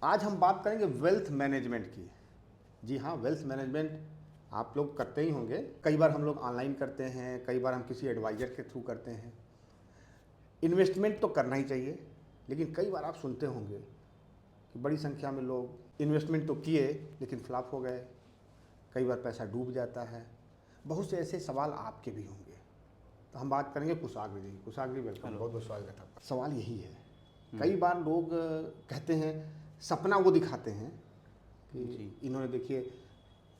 आज हम बात करेंगे वेल्थ मैनेजमेंट की। जी हाँ, वेल्थ मैनेजमेंट आप लोग करते ही होंगे। कई बार हम लोग ऑनलाइन करते हैं, कई बार हम किसी एडवाइज़र के थ्रू करते हैं। इन्वेस्टमेंट तो करना ही चाहिए, लेकिन कई बार आप सुनते होंगे कि बड़ी संख्या में लोग इन्वेस्टमेंट तो किए लेकिन फ्लॉप हो गए, कई बार पैसा डूब जाता है। बहुत से ऐसे सवाल आपके भी होंगे, तो हम बात करेंगे कुशाग्र जी। कुशाग्र जी वेलकम, बहुत बहुत स्वागत है आपका। सवाल यही है, कई बार लोग कहते हैं, सपना वो दिखाते हैं कि इन्होंने देखिए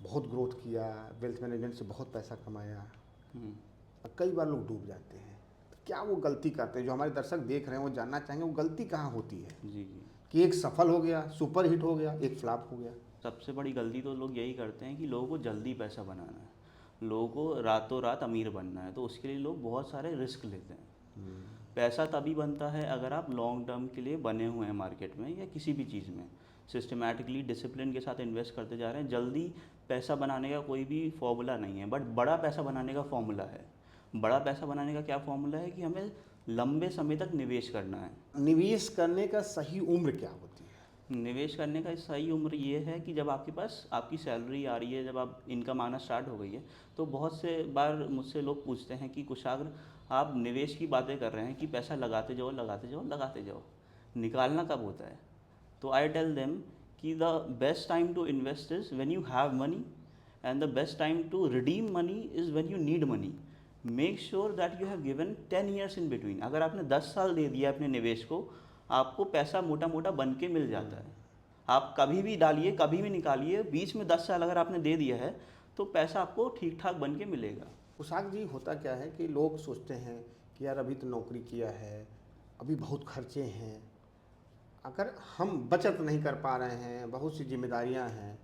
बहुत ग्रोथ किया, वेल्थ मैनेजमेंट से बहुत पैसा कमाया, और कई बार लोग डूब जाते हैं। तो क्या वो गलती करते हैं? जो हमारे दर्शक देख रहे हैं वो जानना चाहेंगे वो गलती कहाँ होती है। जी जी। कि एक सफल हो गया, सुपर हिट हो गया, एक फ्लॉप हो गया। सबसे बड़ी गलती तो लोग यही करते हैं कि लोगों को जल्दी पैसा बनाना है, लोगों को रातों रात अमीर बनना है, तो उसके लिए लोग बहुत सारे रिस्क लेते हैं। पैसा तभी बनता है अगर आप लॉन्ग टर्म के लिए बने हुए हैं मार्केट में या किसी भी चीज़ में, सिस्टमैटिकली डिसिप्लिन के साथ इन्वेस्ट करते जा रहे हैं। जल्दी पैसा बनाने का कोई भी फॉर्मूला नहीं है, बट बड़ा पैसा बनाने का फॉर्मूला है। बड़ा पैसा बनाने का क्या फॉर्मूला है कि हमें लंबे समय तक निवेश करना है। निवेश करने का सही उम्र क्या होती है? निवेश करने का सही उम्र ये है कि जब आपके पास आपकी सैलरी आ रही है, जब आप इनकम आना स्टार्ट हो गई है। तो बहुत से बार मुझसे लोग पूछते हैं कि कुशाग्र, आप निवेश की बातें कर रहे हैं कि पैसा लगाते जाओ लगाते जाओ लगाते जाओ, निकालना कब होता है? तो आई टेल देम कि the best time to invest is when you have money, and the best time to redeem money is when you need money. Make sure that you have given 10 years in between. अगर आपने 10 साल दे दिया अपने निवेश को, आपको पैसा मोटा मोटा बन के मिल जाता है। आप कभी भी डालिए, कभी भी निकालिए, बीच में 10 साल अगर आपने दे दिया है तो पैसा आपको ठीक ठाक बन के मिलेगा। कुशाग्र जी, होता क्या है कि लोग सोचते हैं कि यार अभी तो नौकरी किया है, अभी बहुत खर्चे हैं, अगर हम बचत नहीं कर पा रहे हैं, बहुत सी जिम्मेदारियां हैं,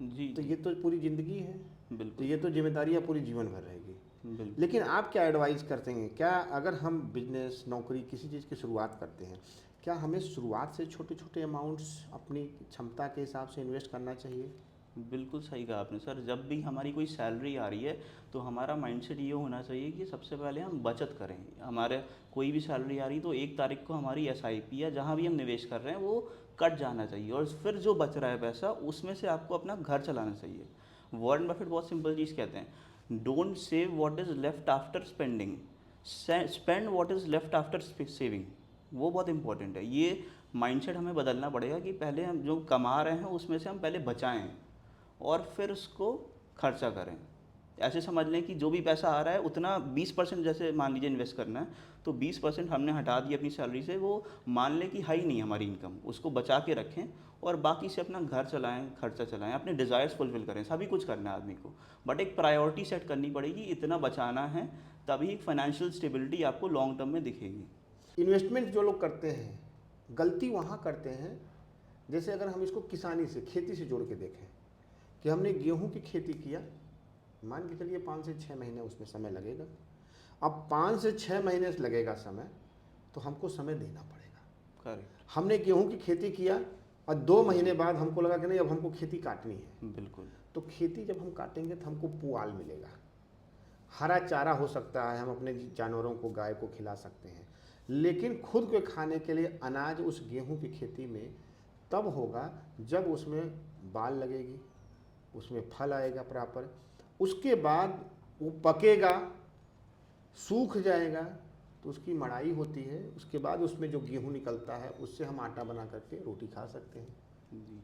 जी तो जी, ये तो पूरी ज़िंदगी है, तो बिल्कुल ये तो जिम्मेदारियां पूरी जीवन भर रहेगी। बिल्कुल। लेकिन आप क्या एडवाइस करते हैं? क्या अगर हम बिजनेस, नौकरी, किसी चीज़ की शुरुआत करते हैं, क्या हमें शुरुआत से छोटे छोटे अमाउंट्स अपनी क्षमता के हिसाब से इन्वेस्ट करना चाहिए? बिल्कुल सही कहा आपने सर। जब भी हमारी कोई सैलरी आ रही है तो हमारा माइंडसेट ये होना चाहिए कि सबसे पहले हम बचत करें। हमारे कोई भी सैलरी आ रही तो 1 तारीख को हमारी एसआईपी या जहाँ भी हम निवेश कर रहे हैं वो कट जाना चाहिए, और फिर जो बच रहा है पैसा उसमें से आपको अपना घर चलाना चाहिए। वॉरेन बफेट बहुत सिंपल चीज़ कहते हैं, don't save what is left after spending, spend what is left after saving. वो बहुत इंपॉर्टेंट है। ये माइंडसेट हमें बदलना पड़ेगा कि पहले हम जो कमा रहे हैं उसमें से हम पहले बचाएं और फिर उसको खर्चा करें। ऐसे समझ लें कि जो भी पैसा आ रहा है उतना 20% जैसे मान लीजिए इन्वेस्ट करना है, तो 20% हमने हटा दिया अपनी सैलरी से, वो मान लें कि है ही नहीं हमारी इनकम, उसको बचा के रखें और बाकी से अपना घर चलाएं, खर्चा चलाएं, अपने डिज़ायर्स फुलफिल करें। सभी कुछ करना है आदमी को, बट एक प्रायोरिटी सेट करनी पड़ेगी, इतना बचाना है, तभी एक फाइनेंशियल स्टेबिलिटी आपको लॉन्ग टर्म में दिखेगी। इन्वेस्टमेंट जो लोग करते हैं, गलती वहाँ करते हैं, जैसे अगर हम इसको किसानी से, खेती से जोड़ के देखें कि हमने गेहूं की खेती किया, मान के चलिए 5 से 6 महीने उसमें समय लगेगा। अब 5 से 6 महीने से लगेगा समय, तो हमको समय देना पड़ेगा। करेक्ट। हमने गेहूं की खेती किया और 2 महीने बाद हमको लगा कि नहीं अब हमको खेती काटनी है, बिल्कुल। तो खेती जब हम काटेंगे तो हमको पुआल मिलेगा, हरा चारा हो सकता है, हम अपने जानवरों को, गाय को खिला सकते हैं। लेकिन खुद के खाने के लिए अनाज उस गेहूं की खेती में तब होगा जब उसमें बाल लगेगी, उसमें फल आएगा प्रॉपर, उसके बाद वो पकेगा, सूख जाएगा, तो उसकी मड़ाई होती है, उसके बाद उसमें जो गेहूं निकलता है उससे हम आटा बना करके रोटी खा सकते हैं। जी।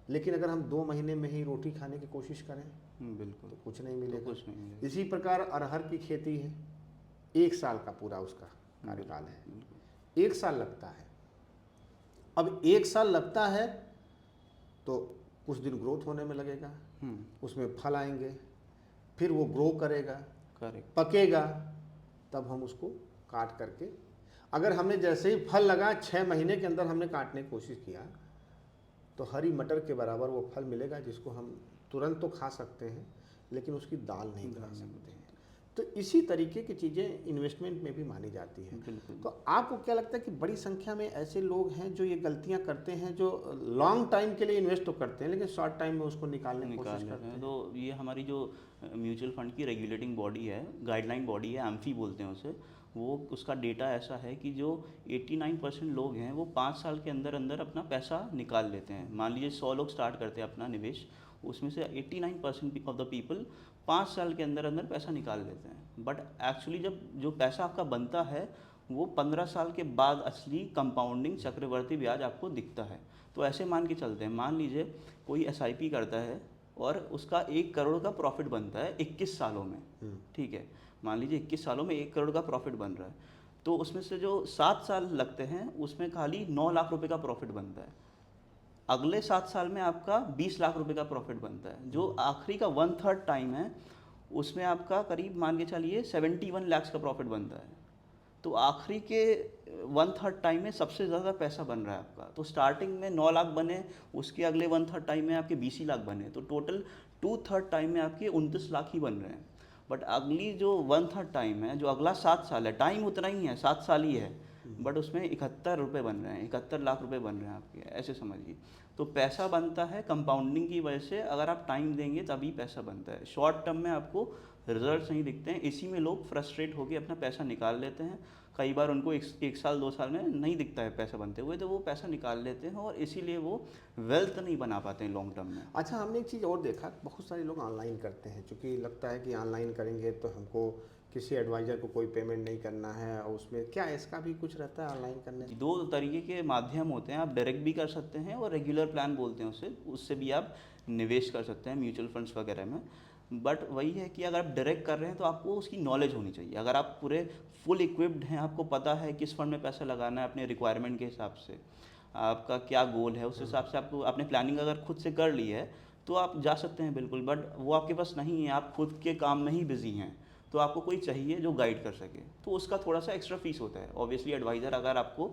लेकिन अगर हम 2 महीने में ही रोटी खाने की कोशिश करें बिल्कुल। तो कुछ नहीं तो मिलेगा। कुछ नहीं मिलेगा। इसी प्रकार अरहर की खेती है, 1 साल का पूरा उसका कार्यकाल है, बिल्कुल। 1 साल लगता है। अब 1 साल लगता है तो कुछ दिन ग्रोथ होने में लगेगा, उसमें फल आएंगे, फिर वो ग्रो करेगा, करेक्ट। पकेगा, तब हम उसको काट करके, अगर हमने जैसे ही फल लगा 6 महीने के अंदर हमने काटने की कोशिश किया तो हरी मटर के बराबर वो फल मिलेगा, जिसको हम तुरंत तो खा सकते हैं लेकिन उसकी दाल नहीं बना सकते हैं। तो इसी तरीके की चीज़ें इन्वेस्टमेंट में भी मानी जाती हैं। बिल्कुल। तो आपको क्या लगता है कि बड़ी संख्या में ऐसे लोग हैं जो ये गलतियां करते हैं, जो लॉन्ग टाइम के लिए इन्वेस्ट तो करते हैं लेकिन शॉर्ट टाइम में उसको निकालने की कोशिश लेते करते हैं। हैं? तो ये हमारी जो म्यूचुअल फंड की रेगुलेटिंग बॉडी है, गाइडलाइन बॉडी है, एम्फी बोलते हैं उसे, वो उसका डेटा ऐसा है कि जो 89% लोग हैं वो 5 साल के अंदर अंदर अपना पैसा निकाल लेते हैं। मान लीजिए 100 लोग स्टार्ट करते हैं अपना निवेश, उसमें से 89% ऑफ द पीपल 5 साल के अंदर अंदर पैसा निकाल लेते हैं। बट एक्चुअली जब जो पैसा आपका बनता है वो 15 साल के बाद असली कंपाउंडिंग चक्रवर्ती ब्याज आपको दिखता है। तो ऐसे मान के चलते हैं, मान लीजिए कोई एसआईपी करता है और उसका 1 करोड़ का प्रॉफिट बनता है 21 सालों में, ठीक है, मान लीजिए 21 सालों में 1 करोड़ का प्रॉफिट बन रहा है, तो उसमें से जो 7 साल लगते हैं उसमें खाली 9 लाख रुपए का प्रॉफिट बनता है। अगले 7 साल में आपका 20 लाख रुपए का प्रॉफिट बनता है। जो आखिरी का 1/3 टाइम है उसमें आपका करीब मान के चलिए 71 लाख का प्रॉफिट बनता है। तो आखिरी के 1/3 टाइम में सबसे ज़्यादा पैसा बन रहा है आपका। तो स्टार्टिंग में 9 लाख बने, उसके अगले 1/3 टाइम में आपके 20 लाख बने, तो टोटल 2/3 टाइम में आपके 29 लाख ही बन रहे हैं। बट अगली जो 1/3 टाइम है, जो अगला 7 साल है, टाइम उतना ही है, 7 साल ही है, बट उसमें 71 रुपये बन रहे हैं, 71 लाख रुपए बन रहे हैं आपके, ऐसे समझिए। तो पैसा बनता है कंपाउंडिंग की वजह से, अगर आप टाइम देंगे तभी पैसा बनता है। शॉर्ट टर्म में आपको रिजल्ट नहीं दिखते हैं, इसी में लोग फ्रस्ट्रेट होकर अपना पैसा निकाल लेते हैं। कई बार उनको एक साल 2 साल में नहीं दिखता है पैसा बनते हुए, तो वो पैसा निकाल लेते हैं और इसीलिए वो वेल्थ नहीं बना पाते हैं लॉन्ग टर्म में। अच्छा, हमने एक चीज़ और देखा, बहुत सारे लोग ऑनलाइन करते हैं, क्योंकि लगता है कि ऑनलाइन करेंगे तो हमको किसी एडवाइज़र को कोई पेमेंट नहीं करना है, और उसमें क्या इसका भी कुछ रहता है ऑनलाइन करने में? 2 तरीके के माध्यम होते हैं, आप डायरेक्ट भी कर सकते हैं और रेगुलर प्लान बोलते हैं उसे, उससे भी आप निवेश कर सकते हैं म्यूचुअल फंड्स वगैरह में। बट वही है कि अगर आप डायरेक्ट कर रहे हैं तो आपको उसकी नॉलेज होनी चाहिए। अगर आप पूरे फुल इक्विप्ड हैं, आपको पता है किस फंड में पैसा लगाना है अपने रिक्वायरमेंट के हिसाब से, आपका क्या गोल है, उस हिसाब से आपको आपने प्लानिंग अगर खुद से कर ली है तो आप जा सकते हैं बिल्कुल। बट वो आपके पास नहीं है, आप खुद के काम में ही बिजी हैं, तो आपको कोई चाहिए जो गाइड कर सके, तो उसका थोड़ा सा एक्स्ट्रा फीस होता है। ऑब्वियसली एडवाइज़र अगर आपको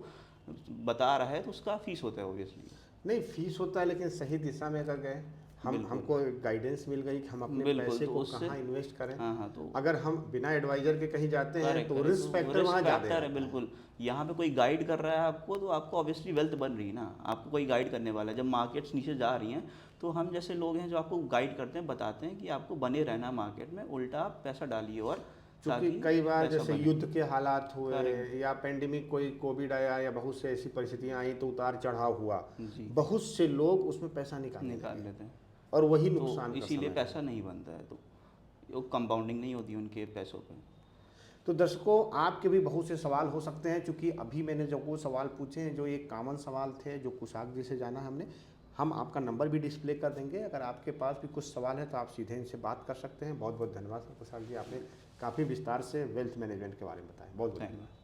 बता रहा है तो उसका फीस होता है ऑब्वियसली। नहीं, फीस होता है, लेकिन सही दिशा में अगर गए, हमको गाइडेंस मिल गई कि हम अपने पैसे तो को उससे कहाँ इन्वेस्ट करें। हाँ, तो अगर हम बिना एडवाइजर के कहीं जाते हैं करेक्ट तो करेक्ट, रिस्क फैक्टर रिस्क वहाँ ज़्यादा फैक्टर है है। बिल्कुल। यहाँ पे कोई गाइड कर रहा है आपको, तो आपको ऑब्वियसली वेल्थ बन रही है ना, आपको कोई गाइड करने वाला है। जब मार्केट्स नीचे जा रही हैं तो हम जैसे लोग हैं जो आपको गाइड करते हैं, बताते हैं कि आपको बने रहना मार्केट में, उल्टा आप पैसा डालिए और क्योंकि ताकि कई बार पैसा जैसे बने। युद्ध के हालात हुए करेक्ट या पेंडेमिक, कोई कोविड आया, या बहुत से ऐसी परिस्थितियाँ आई तो उतार चढ़ाव हुआ, जी, बहुत से लोग उसमें पैसा निकालने निकाल लगे, लेते हैं, और वही तो नुकसान का इसीलिए समय है। पैसा नहीं बनता है, तो वो कंपाउंडिंग नहीं होती उनके पैसों पे। तो दर्शकों, आपके भी बहुत से सवाल हो सकते हैं, क्योंकि अभी मैंने जो वो सवाल पूछे हैं, जो एक कॉमन सवाल थे, जो कुशाग जी से जाना हमने, हम आपका नंबर भी डिस्प्ले कर देंगे। अगर आपके पास भी कुछ सवाल है तो आप सीधे इनसे बात कर सकते हैं। बहुत बहुत धन्यवाद कुशाग जी, आपने काफ़ी विस्तार से वेल्थ मैनेजमेंट के बारे में बताया। बहुत बहुत धन्यवाद।